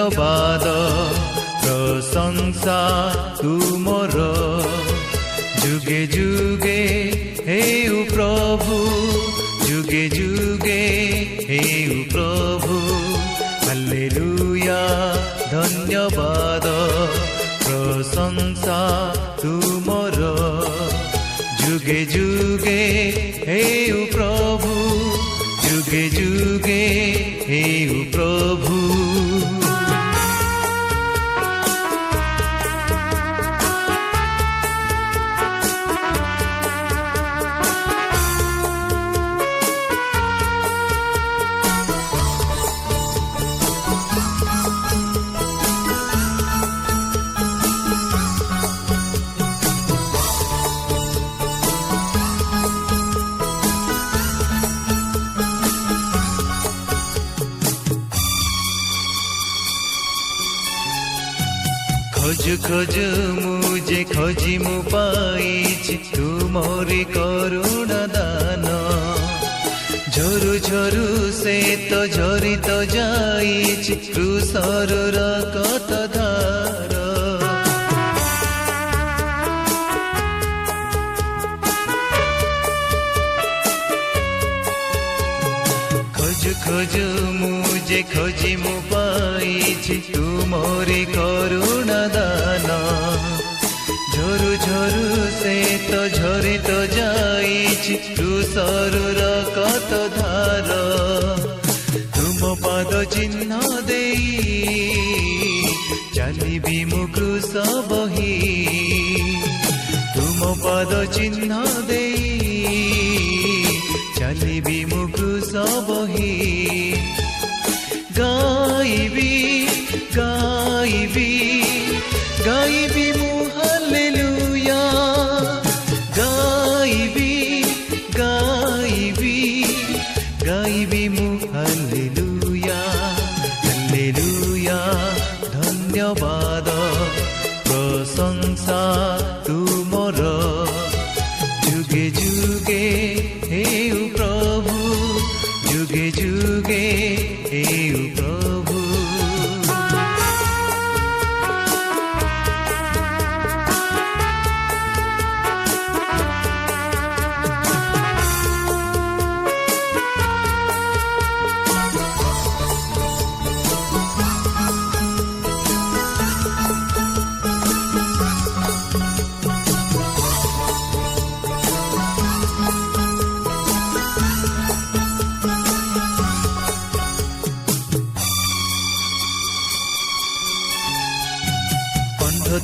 ধন্যবাদ প্রশংসা তুমর যুগে যুগে হেউ প্রভু যুগে যুগে হেউ প্রভু হালেলুয়া ধন্যবাদ প্রশংসা তুমর যুগে যুগে হেউ প্রভু যুগে যুগে হেউ প্রভু। খোঁজ খোঁজ মুঝে খোঁজি মু পাইছি তুমরি করুণা দান ঝরু ঝরু সে তো ঝরি তো যাইছি ক্রুশর রক্ত ধার খোঁজ খোঁজ মুঝে খোঁজি মু পাইছি তুমরি করুণা দান ঝরু ঝরু সে তো ঝরি তো যাইছি ক্রুশর রক্ত ধার তুম পাদ চিহ্ন দেই চালিবি মু ক্রুশ বহি তুম পাদ চিহ্ন দেই চালিবি মু ক্রুশ বহি গাইবি গাইবি গাইবি মু হালেলুয়া গাইবি গাইবি গাইবি মু হালেলুয়া হালেলুয়া ধন্যবাদ প্রশংসা তুমর যুগে যুগে হেউ প্রভু যুগে যুগে হেউ প্রভু।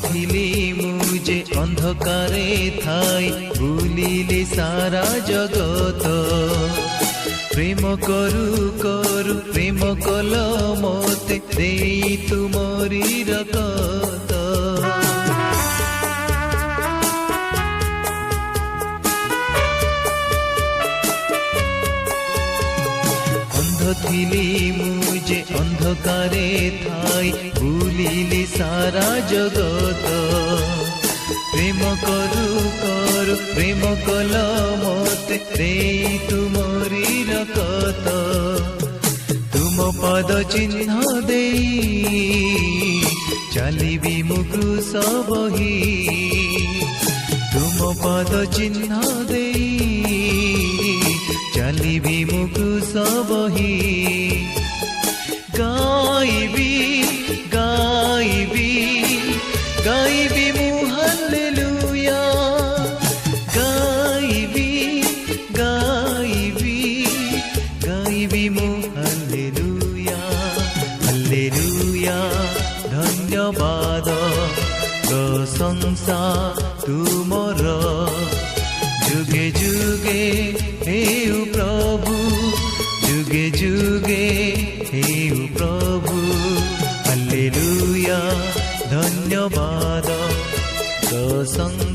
ଥିଲି মুজে অন্ধকারে থাই ভুলিলি সারা জগত প্রেম করু করু প্রেম কল মতে দেই তুমরি রক্ত ଥିଲି মুজে অন্ধকারে থাই ভুলিলি সারা জগত প্রেম করু করু প্রেম কল মতে দেই তুমরি রক্ত তুম পদ চিহ্ন দেই চালিবি মু ক্রুশ বহি তুম পদ চিহ্ন দেই চালিবি মু ক্রুশ বহি গাইবি গাইবি গাইবি মু হালেলুয়া গাইবি গাইবি গাইবি মু হালেলুয়া হালেলুয়া ধন্যবাদ প্রশংসা তুমর যুগে যুগে হেউ প্রভু যুগে যুগে হেউ প্রভু হালেলুয়া ধন্যবাদ প্রশংসা